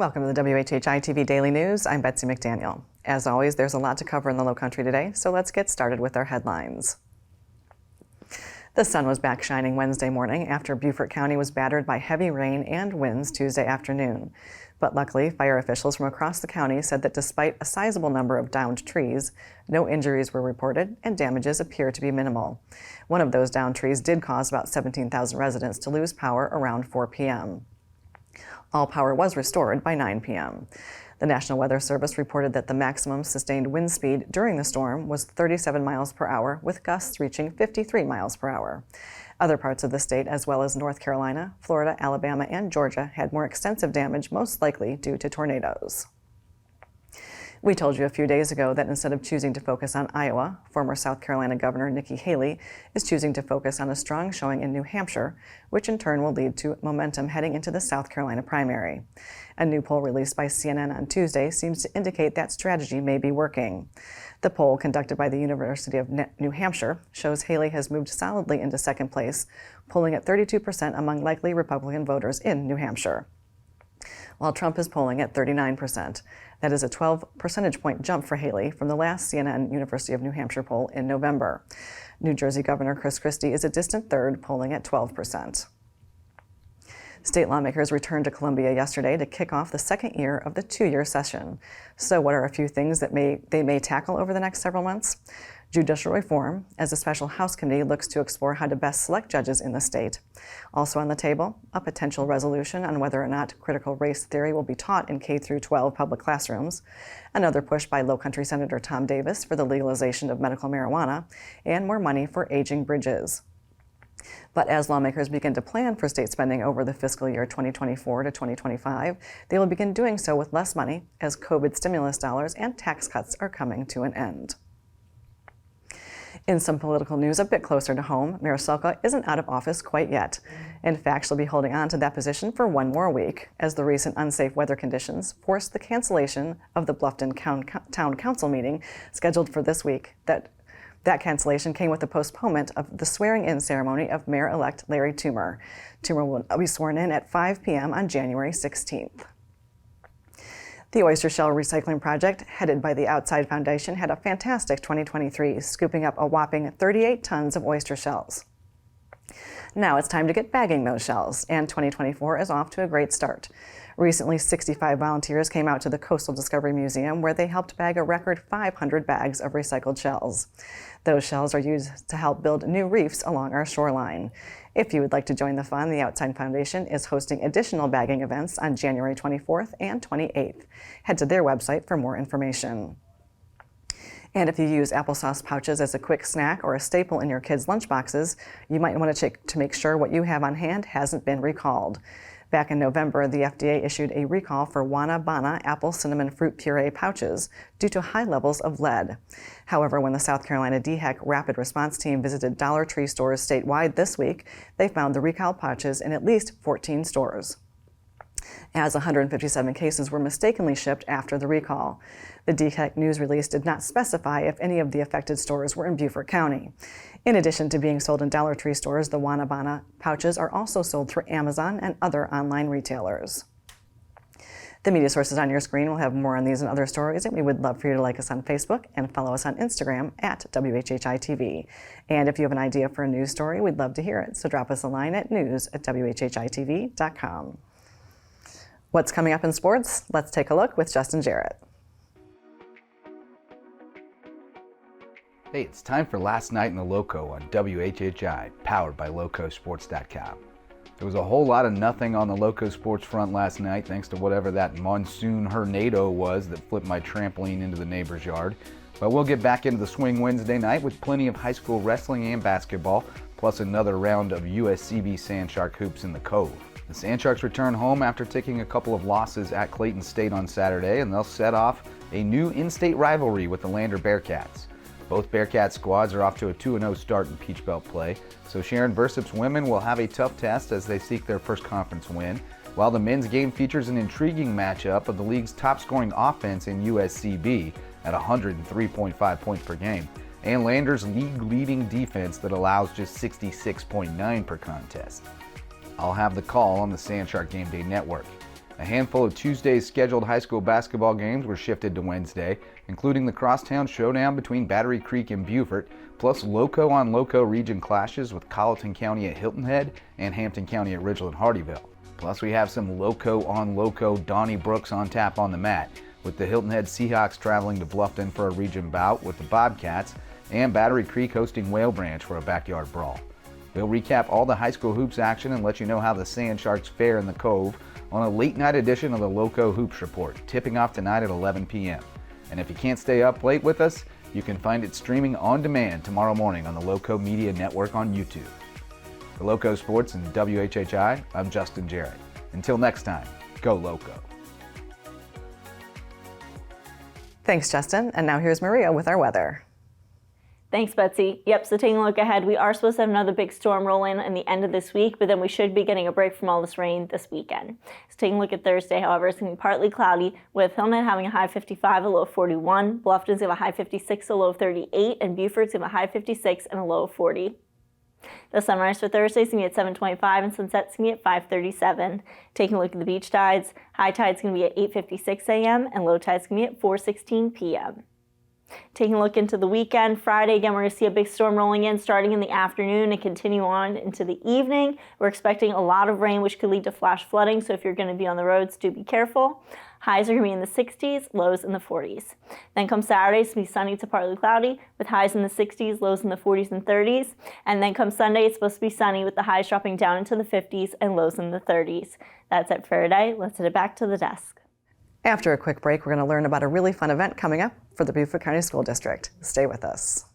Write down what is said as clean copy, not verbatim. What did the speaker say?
Welcome to the WHHI-TV Daily News. I'm Betsy McDaniel. As always, there's a lot to cover in the Lowcountry today, so let's get started with our headlines. The sun was back shining Wednesday morning after Beaufort County was battered by heavy rain and winds Tuesday afternoon. But luckily, fire officials from across the county said that despite a sizable number of downed trees, no injuries were reported and damages appear to be minimal. One of those downed trees did cause about 17,000 residents to lose power around 4 p.m. All power was restored by 9 p.m. The National Weather Service reported that the maximum sustained wind speed during the storm was 37 miles per hour, with gusts reaching 53 miles per hour. Other parts of the state, as well as North Carolina, Florida, Alabama, and Georgia, had more extensive damage, most likely due to tornadoes. We told you a few days ago that instead of choosing to focus on Iowa, former South Carolina Governor Nikki Haley is choosing to focus on a strong showing in New Hampshire, which in turn will lead to momentum heading into the South Carolina primary. A new poll released by CNN on Tuesday seems to indicate that strategy may be working. The poll, conducted by the University of New Hampshire, shows Haley has moved solidly into second place, polling at 32% among likely Republican voters in New Hampshire, while Trump is polling at 39%. That is a 12 percentage point jump for Haley from the last CNN University of New Hampshire poll in November. New Jersey Governor Chris Christie is a distant third, polling at 12%. State lawmakers returned to Columbia yesterday to kick off the second year of the two-year session. So what are a few things that they may tackle over the next several months? Judicial reform, as a special House committee looks to explore how to best select judges in the state. Also on the table, a potential resolution on whether or not critical race theory will be taught in K-12 public classrooms, another push by Lowcountry Senator Tom Davis for the legalization of medical marijuana, and more money for aging bridges. But as lawmakers begin to plan for state spending over the fiscal year 2024 to 2025, they will begin doing so with less money as COVID stimulus dollars and tax cuts are coming to an end. In some political news a bit closer to home, Mayor Selka isn't out of office quite yet. In fact, she'll be holding on to that position for one more week, as the recent unsafe weather conditions forced the cancellation of the Bluffton Town Council meeting scheduled for this week. That cancellation came with the postponement of the swearing-in ceremony of Mayor-elect Larry Toomer. Toomer will be sworn in at 5 p.m. on January 16th. The Oyster Shell Recycling Project, headed by the Outside Foundation, had a fantastic 2023, scooping up a whopping 38 tons of oyster shells. Now it's time to get bagging those shells, and 2024 is off to a great start. Recently, 65 volunteers came out to the Coastal Discovery Museum, where they helped bag a record 500 bags of recycled shells. Those shells are used to help build new reefs along our shoreline. If you would like to join the fun, the Outside Foundation is hosting additional bagging events on January 24th and 28th. Head to their website for more information. And if you use applesauce pouches as a quick snack or a staple in your kids' lunchboxes, you might want to check to make sure what you have on hand hasn't been recalled. Back in November, the FDA issued a recall for Wana Bana apple cinnamon fruit puree pouches due to high levels of lead. However, when the South Carolina DHEC Rapid Response Team visited Dollar Tree stores statewide this week, they found the recalled pouches in at least 14 stores, as 157 cases were mistakenly shipped after the recall. The DHEC news release did not specify if any of the affected stores were in Beaufort County. In addition to being sold in Dollar Tree stores, the Wana Bana pouches are also sold through Amazon and other online retailers. The media sources on your screen will have more on these and other stories, and we would love for you to like us on Facebook and follow us on Instagram at WHHI-TV. And if you have an idea for a news story, we'd love to hear it, so drop us a line at news@WHHITV.com. What's coming up in sports? Let's take a look with Justin Jarrett. Hey, it's time for Last Night in the Lowco on WHHI, powered by LowcoSports.com. There was a whole lot of nothing on the Lowco Sports front last night, thanks to whatever that MonsoonHurrNado was that flipped my trampoline into the neighbor's yard. But we'll get back into the swing Wednesday night with plenty of high school wrestling and basketball, plus another round of USCB Sand Shark hoops in the Cove. The Sand Sharks return home after taking a couple of losses at Clayton State on Saturday, and they'll set off a new in-state rivalry with the Lander Bearcats. Both Bearcat squads are off to a 2-0 start in Peach Belt play, so Sharon Versyp's women will have a tough test as they seek their first conference win, while the men's game features an intriguing matchup of the league's top-scoring offense in USCB at 103.5 points per game, and Lander's league-leading defense that allows just 66.9 per contest. I'll have the call on the Sand Shark Game Day Network. A handful of Tuesday's scheduled high school basketball games were shifted to Wednesday, including the crosstown showdown between Battery Creek and Beaufort, plus Lowco-on-Lowco region clashes with Colleton County at Hilton Head and Hampton County at Ridgeland-Hardyville. Plus, we have some Lowco-on-Lowco Donniebrooks on tap on the mat, with the Hilton Head Seahawks traveling to Bluffton for a region bout with the Bobcats, and Battery Creek hosting Whale Branch for a backyard brawl. We'll recap all the high school hoops action and let you know how the Sand Sharks fare in the Cove on a late night edition of the Lowco Hoops Report, tipping off tonight at 11 p.m. And if you can't stay up late with us, you can find it streaming on demand tomorrow morning on the Lowco Media Network on YouTube. For Lowco Sports and WHHI, I'm Justin Jarrett. Until next time, go Lowco. Thanks, Justin. And now here's Maria with our weather. Thanks, Betsy. Yep, so taking a look ahead, we are supposed to have another big storm roll in the end of this week, but then we should be getting a break from all this rain this weekend. So taking a look at Thursday, however, it's going to be partly cloudy, with Hilton Head having a high of 55, a low of 41. Bluffton's going to have a high 56, a low of 38, and Beaufort's going to have a high 56 and a low of 40. The sunrise for Thursday is going to be at 7:25 and sunset's going to be at 5:37. Taking a look at the beach tides, high tide's going to be at 8:56 a.m. and low tide's going to be at 4:16 p.m. Taking a look into the weekend, Friday, again, we're going to see a big storm rolling in starting in the afternoon and continue on into the evening. We're expecting a lot of rain, which could lead to flash flooding, so if you're going to be on the roads, do be careful. Highs are going to be in the 60s, lows in the 40s. Then come Saturday, it's going to be sunny to partly cloudy with highs in the 60s, lows in the 40s and 30s. And then come Sunday, it's supposed to be sunny with the highs dropping down into the 50s and lows in the 30s. That's it for today. Let's head it back to the desk. After a quick break, we're going to learn about a really fun event coming up for the Beaufort County School District. Stay with us.